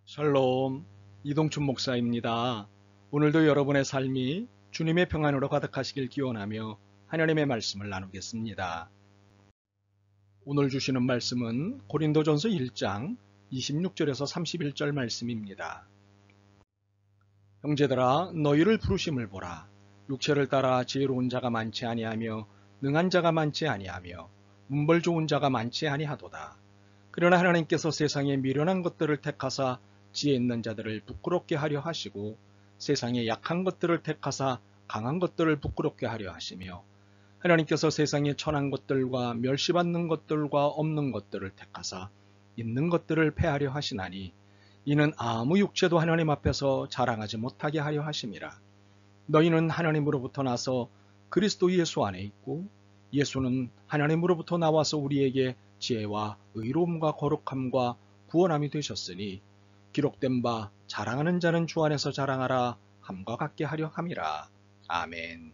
샬롬, 이동춘 목사입니다. 오늘도 여러분의 삶이 주님의 평안으로 가득하시길 기원하며 하나님의 말씀을 나누겠습니다. 오늘 주시는 말씀은 고린도전서 1장 26절에서 31절 말씀입니다. 형제들아, 너희를 부르심을 보라. 육체를 따라 지혜로운 자가 많지 아니하며 능한 자가 많지 아니하며 문벌 좋은 자가 많지 아니하도다. 그러나 하나님께서 세상에 미련한 것들을 택하사 지혜 있는 자들을 부끄럽게 하려 하시고 세상에 약한 것들을 택하사 강한 것들을 부끄럽게 하려 하시며 하나님께서 세상에 천한 것들과 멸시받는 것들과 없는 것들을 택하사 있는 것들을 패하려 하시나니 이는 아무 육체도 하나님 앞에서 자랑하지 못하게 하려 하심이라. 너희는 하나님으로부터 나서 그리스도 예수 안에 있고 예수는 하나님으로부터 나와서 우리에게 지혜와 의로움과 거룩함과 구원함이 되셨으니 기록된 바 자랑하는 자는 주 안에서 자랑하라 함과 같게 하려 함이라. 아멘.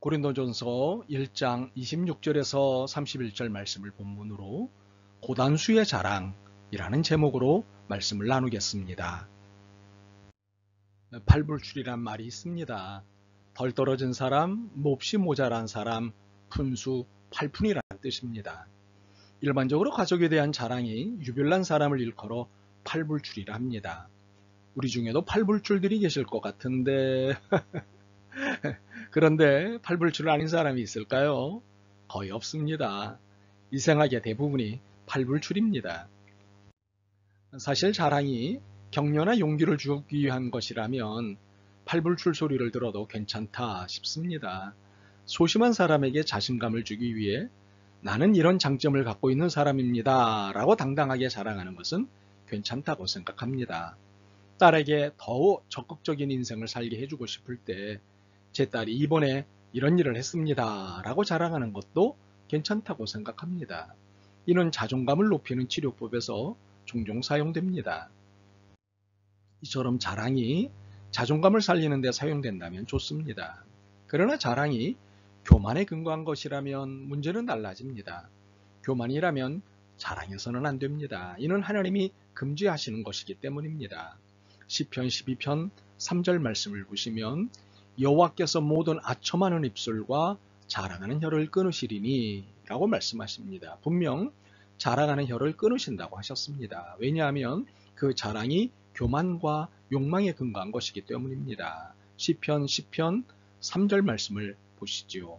고린도전서 1장 26절에서 31절 말씀을 본문으로 고단수의 자랑이라는 제목으로 말씀을 나누겠습니다. 팔불출이란 말이 있습니다. 덜 떨어진 사람, 몹시 모자란 사람, 푼수, 팔푼이라는 뜻입니다. 일반적으로 가족에 대한 자랑이 유별난 사람을 일컬어 팔불출이라 합니다. 우리 중에도 팔불출들이 계실 것 같은데 그런데 팔불출 아닌 사람이 있을까요? 거의 없습니다. 이 생각의 대부분이 팔불출입니다. 사실 자랑이 격려나 용기를 주기 위한 것이라면 팔불출 소리를 들어도 괜찮다 싶습니다. 소심한 사람에게 자신감을 주기 위해 나는 이런 장점을 갖고 있는 사람입니다 라고 당당하게 자랑하는 것은 괜찮다고 생각합니다. 딸에게 더 적극적인 인생을 살게 해주고 싶을 때 제 딸이 이번에 이런 일을 했습니다 라고 자랑하는 것도 괜찮다고 생각합니다. 이는 자존감을 높이는 치료법에서 종종 사용됩니다. 이처럼 자랑이 자존감을 살리는 데 사용된다면 좋습니다. 그러나 자랑이 교만에 근거한 것이라면 문제는 달라집니다. 교만이라면 자랑해서는 안 됩니다. 이는 하나님이 금지하시는 것이기 때문입니다. 시편 12편 3절 말씀을 보시면 여호와께서 모든 아첨하는 입술과 자랑하는 혀를 끊으시리니 라고 말씀하십니다. 분명 자랑하는 혀를 끊으신다고 하셨습니다. 왜냐하면 그 자랑이 교만과 욕망에 근거한 것이기 때문입니다. 시편 10편 3절 말씀을 보시지요.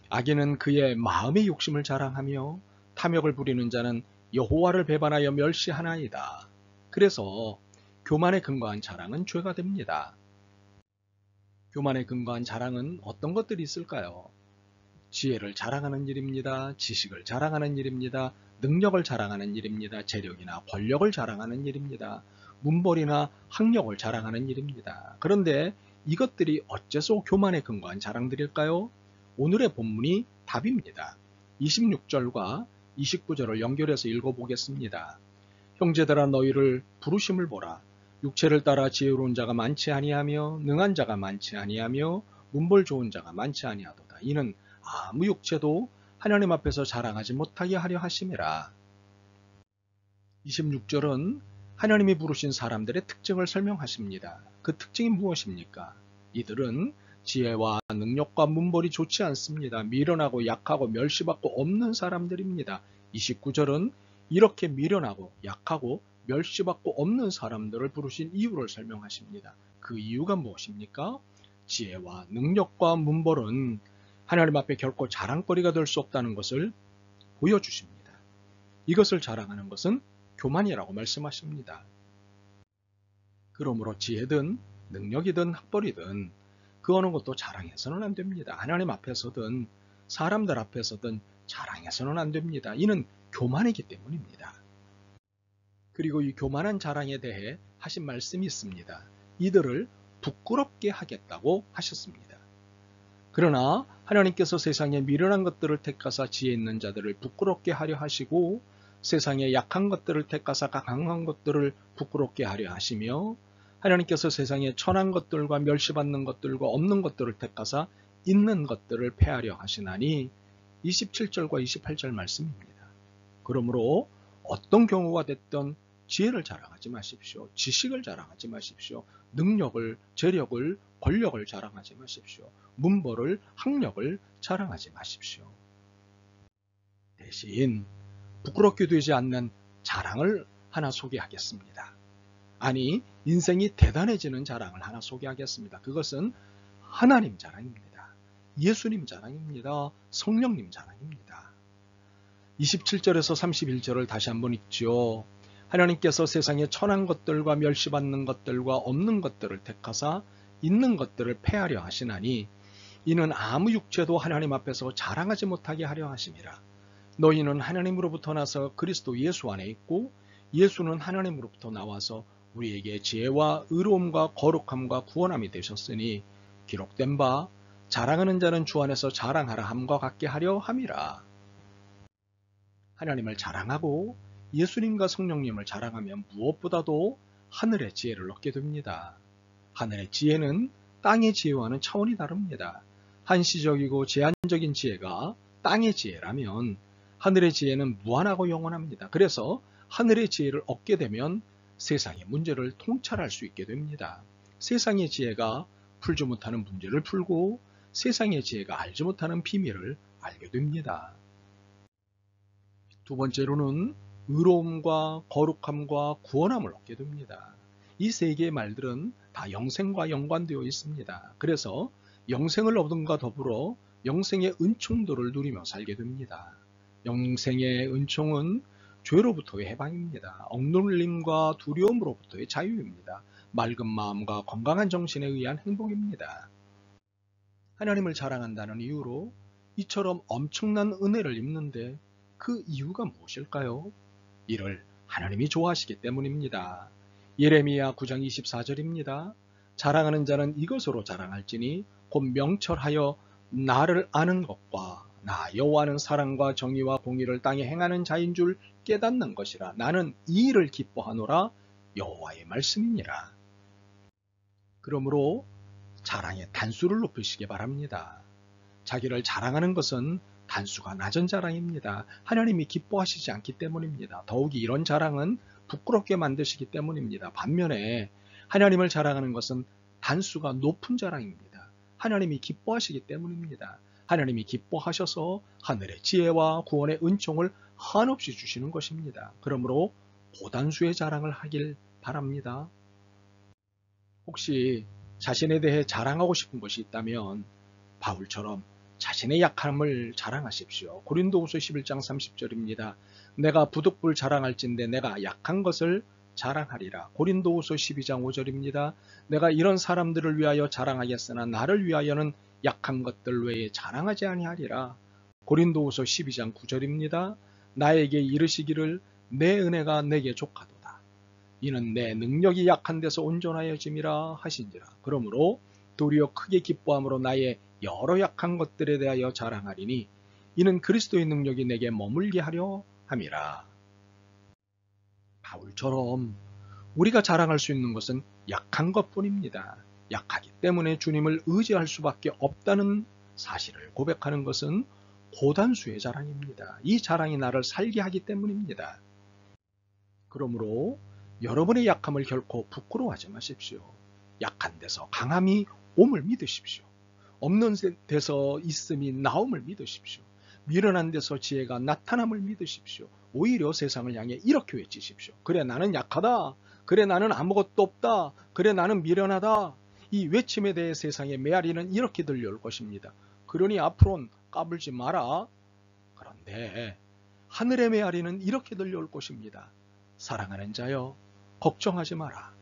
악인은 그의 마음의 욕심을 자랑하며 탐욕을 부리는 자는 여호와를 배반하여 멸시하나이다. 그래서 교만에 근거한 자랑은 죄가 됩니다. 교만에 근거한 자랑은 어떤 것들이 있을까요? 지혜를 자랑하는 일입니다. 지식을 자랑하는 일입니다. 능력을 자랑하는 일입니다. 재력이나 권력을 자랑하는 일입니다. 문벌이나 학력을 자랑하는 일입니다. 그런데 이것들이 어째서 교만에 근거한 자랑들일까요? 오늘의 본문이 답입니다. 26절과 29절을 연결해서 읽어보겠습니다. 형제들아, 너희를 부르심을 보라. 육체를 따라 지혜로운 자가 많지 아니하며 능한 자가 많지 아니하며 문벌 좋은 자가 많지 아니하도다. 이는 아무 육체도 하나님 앞에서 자랑하지 못하게 하려 하심이라. 26절은 하나님이 부르신 사람들의 특징을 설명하십니다. 그 특징이 무엇입니까? 이들은 지혜와 능력과 문벌이 좋지 않습니다. 미련하고 약하고 멸시받고 없는 사람들입니다. 29절은 이렇게 미련하고 약하고 멸시받고 없는 사람들을 부르신 이유를 설명하십니다. 그 이유가 무엇입니까? 지혜와 능력과 문벌은 하나님 앞에 결코 자랑거리가 될 수 없다는 것을 보여주십니다. 이것을 자랑하는 것은 교만이라고 말씀하십니다. 그러므로 지혜든 능력이든 학벌이든 그 어느 것도 자랑해서는 안 됩니다. 하나님 앞에서든 사람들 앞에서든 자랑해서는 안 됩니다. 이는 교만이기 때문입니다. 그리고 이 교만한 자랑에 대해 하신 말씀이 있습니다. 이들을 부끄럽게 하겠다고 하셨습니다. 그러나 하나님께서 세상에 미련한 것들을 택하사 지혜 있는 자들을 부끄럽게 하려 하시고 세상에 약한 것들을 택하사 강한 것들을 부끄럽게 하려 하시며 하나님께서 세상에 천한 것들과 멸시받는 것들과 없는 것들을 택하사 있는 것들을 패하려 하시나니 27절과 28절 말씀입니다. 그러므로 어떤 경우가 됐든 지혜를 자랑하지 마십시오. 지식을 자랑하지 마십시오. 능력을, 재력을, 권력을 자랑하지 마십시오. 문벌을, 학력을 자랑하지 마십시오. 대신 부끄럽게 되지 않는 자랑을 하나 소개하겠습니다. 아니, 인생이 대단해지는 자랑을 하나 소개하겠습니다. 그것은 하나님 자랑입니다. 예수님 자랑입니다. 성령님 자랑입니다. 27절에서 31절을 다시 한번 읽지요. 하나님께서 세상에 천한 것들과 멸시받는 것들과 없는 것들을 택하사 있는 것들을 폐하려 하시나니 이는 아무 육체도 하나님 앞에서 자랑하지 못하게 하려 하심이라. 너희는 하나님으로부터 나서 그리스도 예수 안에 있고 예수는 하나님으로부터 나와서 우리에게 지혜와 의로움과 거룩함과 구원함이 되셨으니 기록된 바 자랑하는 자는 주 안에서 자랑하라 함과 같게 하려 함이라. 하나님을 자랑하고 예수님과 성령님을 자랑하면 무엇보다도 하늘의 지혜를 얻게 됩니다. 하늘의 지혜는 땅의 지혜와는 차원이 다릅니다. 한시적이고 제한적인 지혜가 땅의 지혜라면 하늘의 지혜는 무한하고 영원합니다. 그래서 하늘의 지혜를 얻게 되면 세상의 문제를 통찰할 수 있게 됩니다. 세상의 지혜가 풀지 못하는 문제를 풀고 세상의 지혜가 알지 못하는 비밀을 알게 됩니다. 두 번째로는 의로움과 거룩함과 구원함을 얻게 됩니다. 이 세 개의 말들은 다 영생과 연관되어 있습니다. 그래서 영생을 얻음과 더불어 영생의 은총들을 누리며 살게 됩니다. 영생의 은총은 죄로부터의 해방입니다. 억눌림과 두려움으로부터의 자유입니다. 맑은 마음과 건강한 정신에 의한 행복입니다. 하나님을 자랑한다는 이유로 이처럼 엄청난 은혜를 입는데 그 이유가 무엇일까요? 이를 하나님이 좋아하시기 때문입니다. 예레미야 9장 24절입니다. 자랑하는 자는 이것으로 자랑할지니 곧 명철하여 나를 아는 것과 나 여호와는 사랑과 정의와 공의를 땅에 행하는 자인 줄 깨닫는 것이라. 나는 이 일을 기뻐하노라. 여호와의 말씀이니라. 그러므로 자랑의 단수를 높이시기 바랍니다. 자기를 자랑하는 것은 단수가 낮은 자랑입니다. 하나님이 기뻐하시지 않기 때문입니다. 더욱이 이런 자랑은 부끄럽게 만드시기 때문입니다. 반면에 하나님을 자랑하는 것은 단수가 높은 자랑입니다. 하나님이 기뻐하시기 때문입니다. 하나님이 기뻐하셔서 하늘의 지혜와 구원의 은총을 한없이 주시는 것입니다. 그러므로 고단수의 자랑을 하길 바랍니다. 혹시 자신에 대해 자랑하고 싶은 것이 있다면 바울처럼 자신의 약함을 자랑하십시오. 고린도후서 11장 30절입니다. 내가 부득불 자랑할진대 내가 약한 것을 자랑하리라. 고린도후서 12장 5절입니다. 내가 이런 사람들을 위하여 자랑하겠으나 나를 위하여는 약한 것들 외에 자랑하지 아니하리라. 고린도후서 12장 9절입니다. 나에게 이르시기를 내 은혜가 내게 족하도다. 이는 내 능력이 약한 데서 온전하여짐이라 하신지라. 그러므로 도리어 크게 기뻐함으로 나의 여러 약한 것들에 대하여 자랑하리니 이는 그리스도의 능력이 내게 머물게 하려 함이라. 바울처럼 우리가 자랑할 수 있는 것은 약한 것뿐입니다. 약하기 때문에 주님을 의지할 수밖에 없다는 사실을 고백하는 것은 고단수의 자랑입니다. 이 자랑이 나를 살게 하기 때문입니다. 그러므로 여러분의 약함을 결코 부끄러워하지 마십시오. 약한 데서 강함이 옴을 믿으십시오. 없는 데서 있음이 나옴을 믿으십시오. 미련한 데서 지혜가 나타남을 믿으십시오. 오히려 세상을 향해 이렇게 외치십시오. 그래 나는 약하다. 그래 나는 아무것도 없다. 그래 나는 미련하다. 이 외침에 대해 세상의 메아리는 이렇게 들려올 것입니다. 그러니 앞으로는 까불지 마라. 그런데 하늘의 메아리는 이렇게 들려올 것입니다. 사랑하는 자여 걱정하지 마라.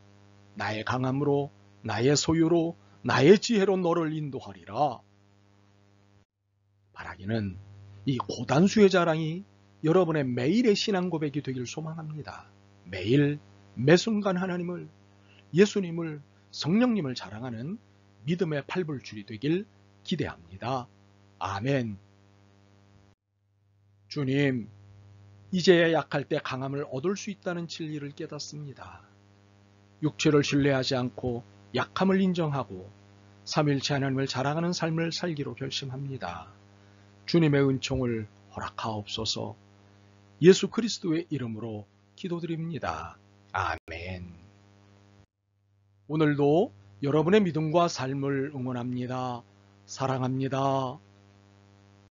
나의 강함으로 나의 소유로 나의 지혜로 너를 인도하리라. 바라기는 이 고단수의 자랑이 여러분의 매일의 신앙 고백이 되길 소망합니다. 매일 매순간 하나님을, 예수님을, 성령님을 자랑하는 믿음의 팔불출이 되길 기대합니다. 아멘. 주님, 이제야 약할 때 강함을 얻을 수 있다는 진리를 깨닫습니다. 육체를 신뢰하지 않고 약함을 인정하고 삼일체 하나님을 자랑하는 삶을 살기로 결심합니다. 주님의 은총을 허락하옵소서. 예수 그리스도의 이름으로 기도드립니다. 오늘도 여러분의 믿음과 삶을 응원합니다. 사랑합니다.